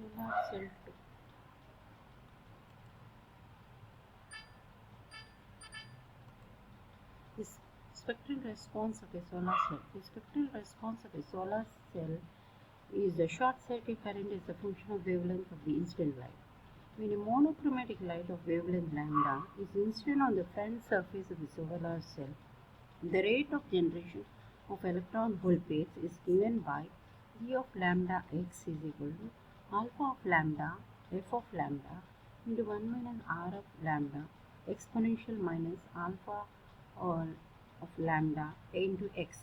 Solar cell 2. This spectral response of a solar cell. The spectral response of a solar cell is the short circuit current is a function of wavelength of the incident light. When a monochromatic light of wavelength lambda is incident on the front surface of the solar cell, the rate of generation of electron hole pairs is given by E of lambda x is equal to alpha of lambda f of lambda into 1 minus r of lambda exponential minus alpha or of lambda into x,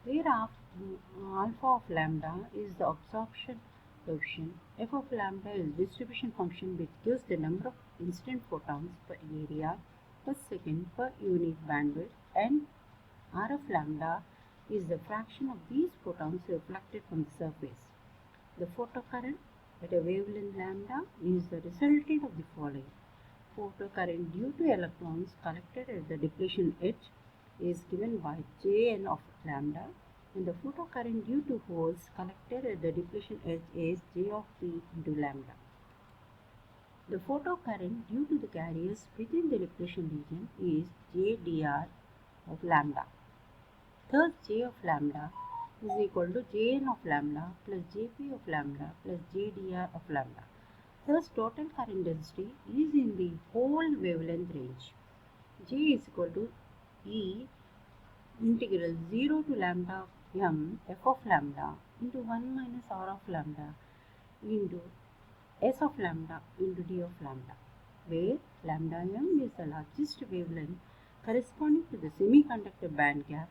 where alpha of lambda is the absorption coefficient, f of lambda is distribution function which gives the number of incident photons per area per second per unit bandwidth, and r of lambda is the fraction of these photons reflected from the surface. The photocurrent at a wavelength lambda is the resultant of the following. Photocurrent due to electrons collected at the depletion edge is given by Jn of lambda, and the photocurrent due to holes collected at the depletion edge is J of P into lambda. The photocurrent due to the carriers within the depletion region is J dr of lambda. Thus, J of lambda is equal to Jn of lambda plus Jp of lambda plus J dr of lambda. Thus, total current density is in the whole wavelength range. J is equal to E integral 0 to lambda m f of lambda into 1 minus r of lambda into s of lambda into d of lambda, where lambda m is the largest wavelength corresponding to the semiconductor band gap,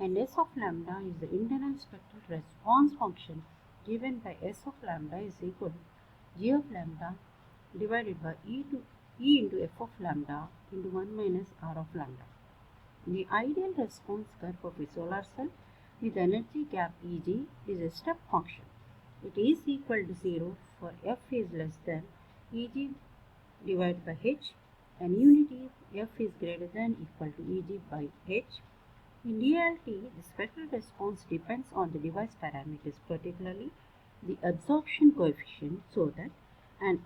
and s of lambda is the internal spectral response function given by s of lambda is equal to g of lambda divided by e into f of lambda into 1 minus r of lambda. The ideal response curve of a solar cell with energy gap Eg is a step function. It is equal to 0 for f is less than Eg divided by h, and unity f is greater than equal to Eg by h. In reality, the spectral response depends on the device parameters, particularly the absorption coefficient, so that an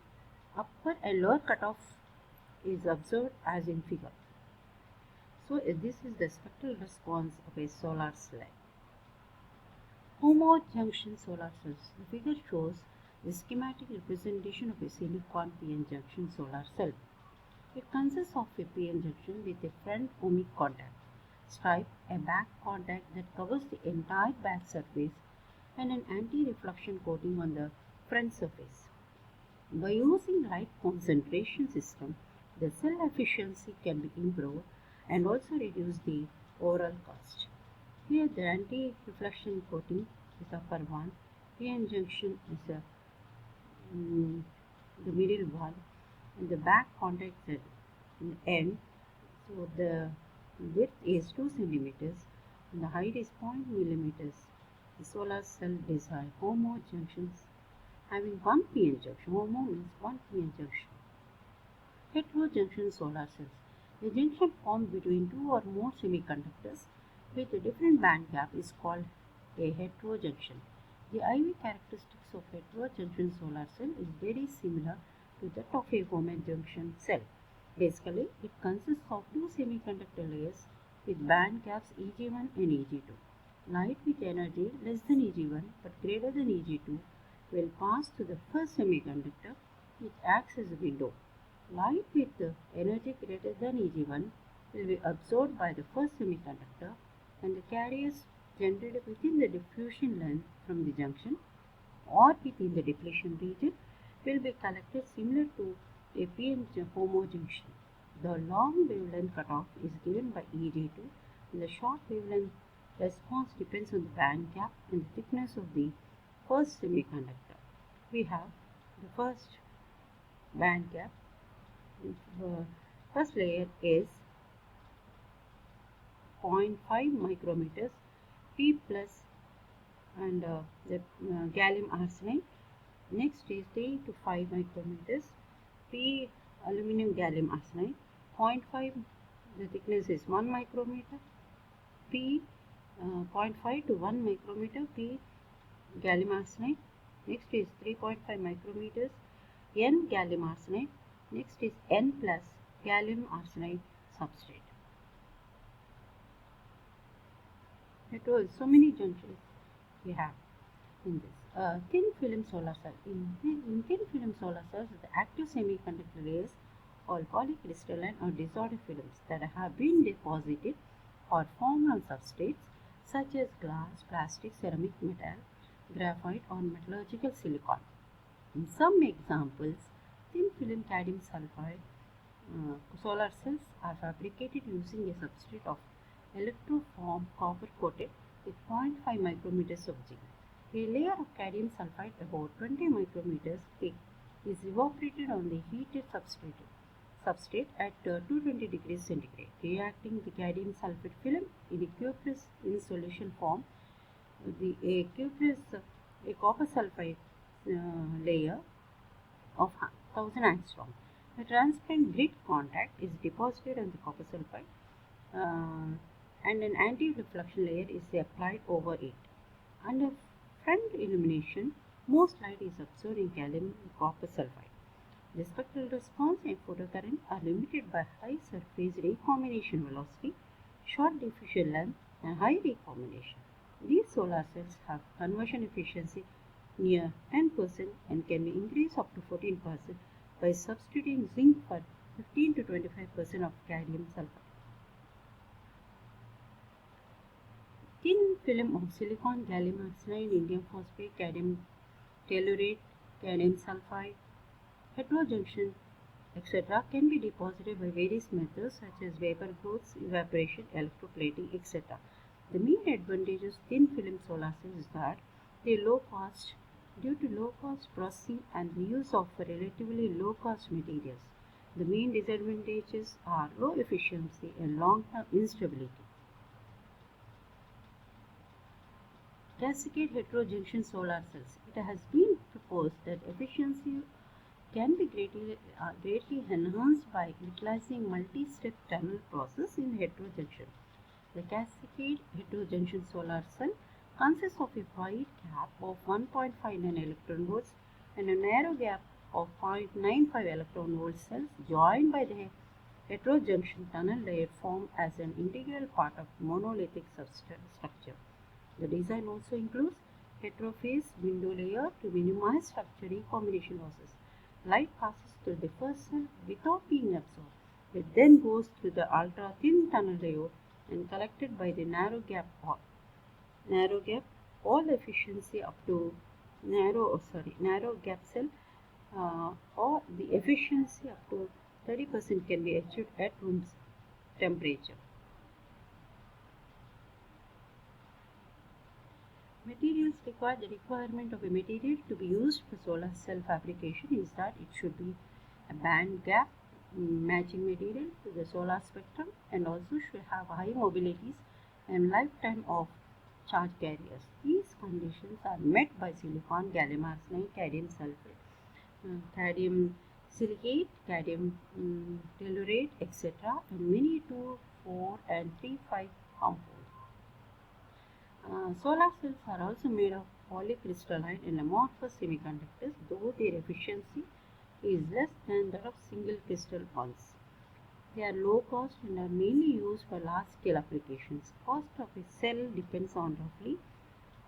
upper and lower cutoff is observed as in figure. So this is the spectral response of a solar cell. Homojunction solar cells. The figure shows the schematic representation of a silicon p-n junction solar cell. It consists of a p-n junction with a front ohmic contact stripe, a back contact that covers the entire back surface, and an anti-reflection coating on the front surface. By using light concentration system, the cell efficiency can be improved and also reduce the overall cost. Here the anti-reflection coating is upper one, p-n junction is the middle one, and the back contact is at the end. So the width is 2 centimeters and the height is 0.0 millimeters. The solar cell design homojunctions having one p-n junction. Homo means one p-n junction. Heterojunction solar cells. A junction formed between two or more semiconductors with a different band gap is called a heterojunction. The IV characteristics of heterojunction solar cell is very similar to that of a homojunction cell. Basically, it consists of two semiconductor layers with band gaps Eg1 and Eg2. Light with energy less than Eg1 but greater than Eg2 will pass through the first semiconductor, which acts as a window. Light with energy greater than Eg1 will be absorbed by the first semiconductor, and the carriers generated within the diffusion length from the junction or within the depletion region will be collected similar to a p-n homojunction. The long wavelength cutoff is given by Eg2, and the short wavelength response depends on the band gap and the thickness of the first semiconductor. We have the first band gap. The first layer is 0.5 micrometers P plus and the gallium arsenide. Next is 3 to 5 micrometers P aluminum gallium arsenide. 0.5 the thickness is 1 micrometer P 0.5 to 1 micrometer P gallium arsenide. Next is 3.5 micrometers N gallium arsenide. Next is N plus gallium arsenide substrate. So many junctions we have in this. Thin film solar cell. In thin film solar cells, the active semiconductor layers or polycrystalline or disordered films that have been deposited or formed on substrates such as glass, plastic, ceramic, metal, graphite or metallurgical silicon. In some examples, thin film cadmium sulfide solar cells are fabricated using a substrate of electroform copper coated with 0.5 micrometers of zinc. A layer of cadmium sulfide about 20 micrometers thick is evaporated on the heated substrate at 220 degrees centigrade, reacting the cadmium sulfide film in a cuprous in solution form. A copper sulfide layer of 1000 angstrom. A transparent grid contact is deposited on the copper sulfide and an anti-reflection layer is applied over it. Under front illumination, most light is absorbed in gallium copper sulfide. The spectral response and photocurrent are limited by high surface recombination velocity, short diffusion length, and high recombination. These solar cells have conversion efficiency near 10% and can be increased up to 14% by substituting zinc for 15 to 25% of cadmium sulfide. Thin film of silicon, gallium arsenide, indium phosphate, cadmium tellurate, cadmium sulfide, heterojunction, etc. can be deposited by various methods such as vapor growth, evaporation, electroplating, etc. The main advantage of thin film solar cells is that they are low cost due to low cost processing and the use of relatively low cost materials. The main disadvantages are low efficiency and long-term instability. Cascade heterojunction solar cells. It has been proposed that efficiency can be greatly enhanced by utilizing multi-step tunnel process in heterojunction. The cascade heterojunction solar cell consists of a wide gap of 1.59 electron volts and a narrow gap of 0.95 electron volt cells joined by the heterojunction tunnel layer form as an integral part of monolithic structure. The design also includes heterophase window layer to minimize structure recombination losses. Light passes through the first cell without being absorbed. It then goes through the ultra thin tunnel layer and collected by the narrow gap all efficiency up to narrow gap cell or the efficiency up to 30% can be achieved at room temperature. Materials required. The requirement of a material to be used for solar cell fabrication is that it should be a band gap matching material to the solar spectrum and also should have high mobilities and lifetime of charge carriers. These conditions are met by silicon, gallium arsenide, cadmium sulfate, cadmium silicate, cadmium tellurate, etc. and many 2, 4 and 3, 5 compounds. Solar cells are also made of polycrystalline and amorphous semiconductors, though their efficiency is less than that of single crystal ones. They are low cost and are mainly used for large scale applications. Cost of a cell depends on roughly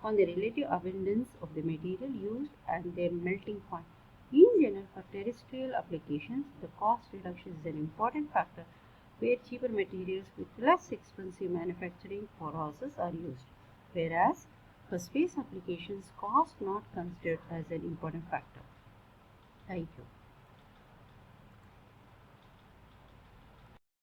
on the relative abundance of the material used and their melting point. In general, for terrestrial applications, the cost reduction is an important factor where cheaper materials with less expensive manufacturing process are used, whereas for space applications, cost not considered as an important factor. Thank you.